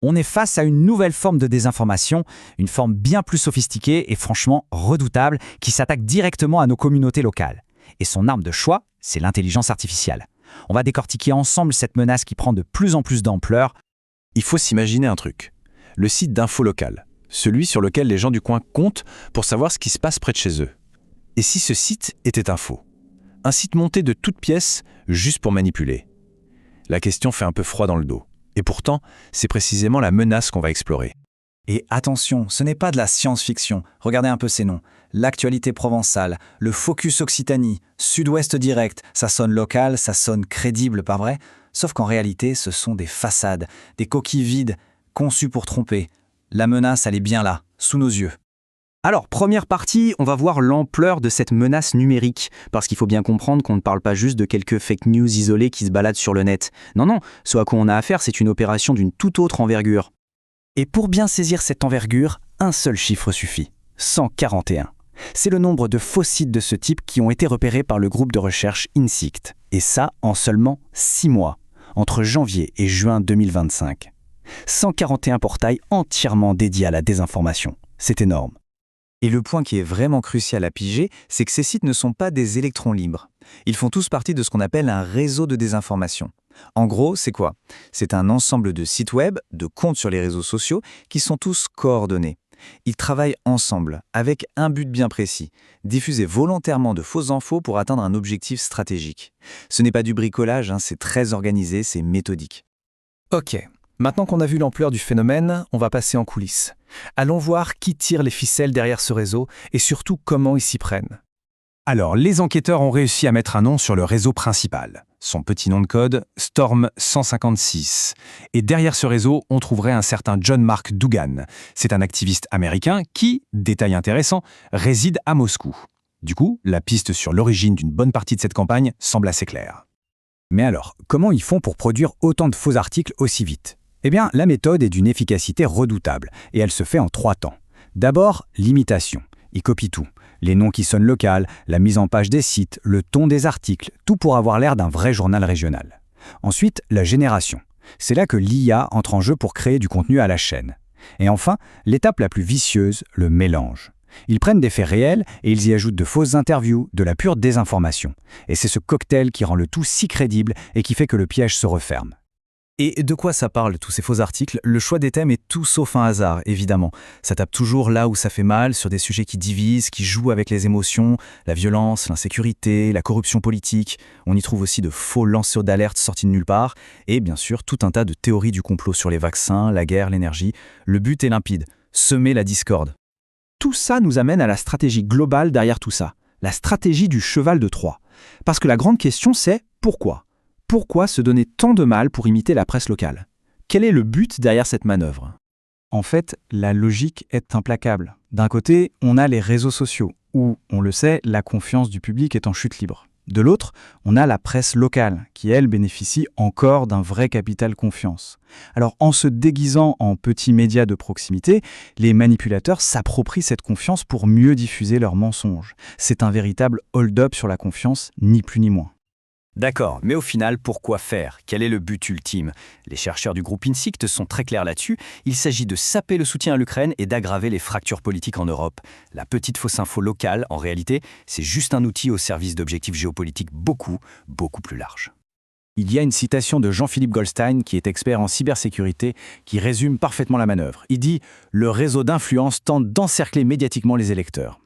On est face à une nouvelle forme de désinformation, une forme bien plus sophistiquée et franchement redoutable qui s'attaque directement à nos communautés locales. Et son arme de choix, c'est l'intelligence artificielle. On va décortiquer ensemble cette menace qui prend de plus en plus d'ampleur. Il faut s'imaginer un truc. Le site d'info local, celui sur lequel les gens du coin comptent pour savoir ce qui se passe près de chez eux. Et si ce site était un faux? Un site monté de toutes pièces juste pour manipuler. La question fait un peu froid dans le dos. Et pourtant, c'est précisément la menace qu'on va explorer. Et attention, ce n'est pas de la science-fiction. Regardez un peu ces noms. L'actualité provençale, le Focus Occitanie, Sud-Ouest Direct, ça sonne local, ça sonne crédible, pas vrai? Sauf qu'en réalité, ce sont des façades, des coquilles vides, conçues pour tromper. La menace, elle est bien là, sous nos yeux. Alors, première partie, on va voir l'ampleur de cette menace numérique, parce qu'il faut bien comprendre qu'on ne parle pas juste de quelques fake news isolées qui se baladent sur le net. Non, ce à quoi on a affaire, c'est une opération d'une toute autre envergure. Et pour bien saisir cette envergure, un seul chiffre suffit, 141. C'est le nombre de faux sites de ce type qui ont été repérés par le groupe de recherche INSICT, et ça en seulement 6 mois, entre janvier et juin 2025. 141 portails entièrement dédiés à la désinformation. C'est énorme. Et le point qui est vraiment crucial à piger, c'est que ces sites ne sont pas des électrons libres. Ils font tous partie de ce qu'on appelle un réseau de désinformation. En gros, c'est quoi? C'est un ensemble de sites web, de comptes sur les réseaux sociaux, qui sont tous coordonnés. Ils travaillent ensemble, avec un but bien précis, diffuser volontairement de fausses infos pour atteindre un objectif stratégique. Ce n'est pas du bricolage, c'est très organisé, c'est méthodique. Ok, maintenant qu'on a vu l'ampleur du phénomène, on va passer en coulisses. Allons voir qui tire les ficelles derrière ce réseau et surtout comment ils s'y prennent. Alors, les enquêteurs ont réussi à mettre un nom sur le réseau principal. Son petit nom de code, Storm 156. Et derrière ce réseau, on trouverait un certain John Mark Dougan. C'est un activiste américain qui, détail intéressant, réside à Moscou. Du coup, la piste sur l'origine d'une bonne partie de cette campagne semble assez claire. Mais alors, comment ils font pour produire autant de faux articles aussi vite? Eh bien, la méthode est d'une efficacité redoutable, et elle se fait en 3 temps. D'abord, l'imitation. Ils copient tout. Les noms qui sonnent local, la mise en page des sites, le ton des articles, tout pour avoir l'air d'un vrai journal régional. Ensuite, la génération. C'est là que l'IA entre en jeu pour créer du contenu à la chaîne. Et enfin, l'étape la plus vicieuse, le mélange. Ils prennent des faits réels et ils y ajoutent de fausses interviews, de la pure désinformation. Et c'est ce cocktail qui rend le tout si crédible et qui fait que le piège se referme. Et de quoi ça parle, tous ces faux articles? Le choix des thèmes est tout sauf un hasard, évidemment. Ça tape toujours là où ça fait mal, sur des sujets qui divisent, qui jouent avec les émotions, la violence, l'insécurité, la corruption politique. On y trouve aussi de faux lanceurs d'alerte sortis de nulle part, et bien sûr tout un tas de théories du complot sur les vaccins, la guerre, l'énergie. Le but est limpide, semer la discorde. Tout ça nous amène à la stratégie globale derrière tout ça, la stratégie du cheval de Troie. Parce que la grande question c'est pourquoi? Pourquoi se donner tant de mal pour imiter la presse locale? Quel est le but derrière cette manœuvre? En fait, la logique est implacable. D'un côté, on a les réseaux sociaux, où, on le sait, la confiance du public est en chute libre. De l'autre, on a la presse locale, qui, elle, bénéficie encore d'un vrai capital confiance. Alors, en se déguisant en petits médias de proximité, les manipulateurs s'approprient cette confiance pour mieux diffuser leurs mensonges. C'est un véritable hold-up sur la confiance, ni plus ni moins. D'accord, mais au final, pourquoi faire? Quel est le but ultime? Les chercheurs du groupe INSICT sont très clairs là-dessus. Il s'agit de saper le soutien à l'Ukraine et d'aggraver les fractures politiques en Europe. La petite fausse info locale, en réalité, c'est juste un outil au service d'objectifs géopolitiques beaucoup plus larges. Il y a une citation de Jean-Philippe Goldstein, qui est expert en cybersécurité, qui résume parfaitement la manœuvre. Il dit « Le réseau d'influence tente d'encercler médiatiquement les électeurs ».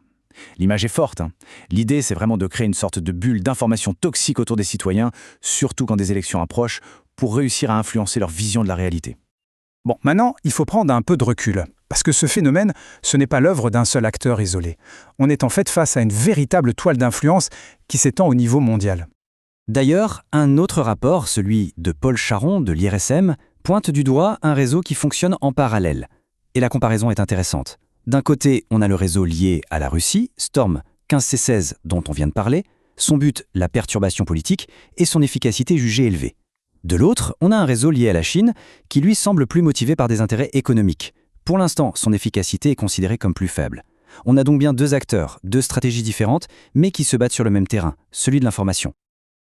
L'image est forte. L'idée, c'est vraiment de créer une sorte de bulle d'information toxique autour des citoyens, surtout quand des élections approchent, pour réussir à influencer leur vision de la réalité. Bon, maintenant, il faut prendre un peu de recul, parce que ce phénomène, ce n'est pas l'œuvre d'un seul acteur isolé. On est en fait face à une véritable toile d'influence qui s'étend au niveau mondial. D'ailleurs, un autre rapport, celui de Paul Charon de l'IRSM, pointe du doigt un réseau qui fonctionne en parallèle. Et la comparaison est intéressante. D'un côté, on a le réseau lié à la Russie, Storm 15C16 dont on vient de parler, son but, la perturbation politique, et son efficacité jugée élevée. De l'autre, on a un réseau lié à la Chine, qui lui semble plus motivé par des intérêts économiques. Pour l'instant, son efficacité est considérée comme plus faible. On a donc bien 2 acteurs, 2 stratégies différentes, mais qui se battent sur le même terrain, celui de l'information.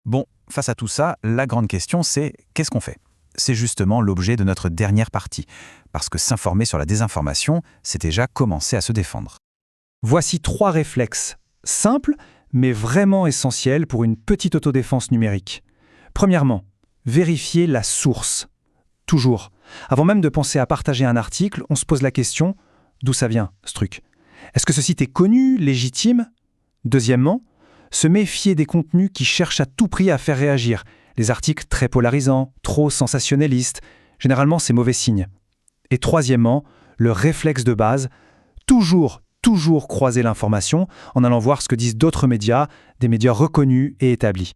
Bon, face à tout ça, la grande question c'est qu'est-ce qu'on fait? C'est justement l'objet de notre dernière partie, parce que s'informer sur la désinformation, c'est déjà commencer à se défendre. Voici 3 réflexes, simples, mais vraiment essentiels pour une petite autodéfense numérique. Premièrement, vérifier la source. Toujours. Avant même de penser à partager un article, on se pose la question « D'où ça vient, ce truc ?» Est-ce que ce site est connu, légitime ? Deuxièmement, se méfier des contenus qui cherchent à tout prix à faire réagir. Les articles très polarisants, trop sensationnalistes, généralement c'est mauvais signe. Et troisièmement, le réflexe de base, toujours croiser l'information en allant voir ce que disent d'autres médias, des médias reconnus et établis.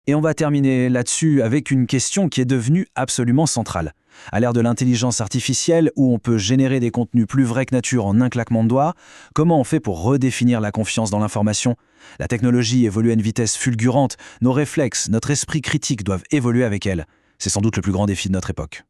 Et on va terminer là-dessus avec une question qui est devenue absolument centrale. À l'ère de l'intelligence artificielle, où on peut générer des contenus plus vrais que nature en un claquement de doigts, comment on fait pour redéfinir la confiance dans l'information ? La technologie évolue à une vitesse fulgurante, nos réflexes, notre esprit critique doivent évoluer avec elle. C'est sans doute le plus grand défi de notre époque.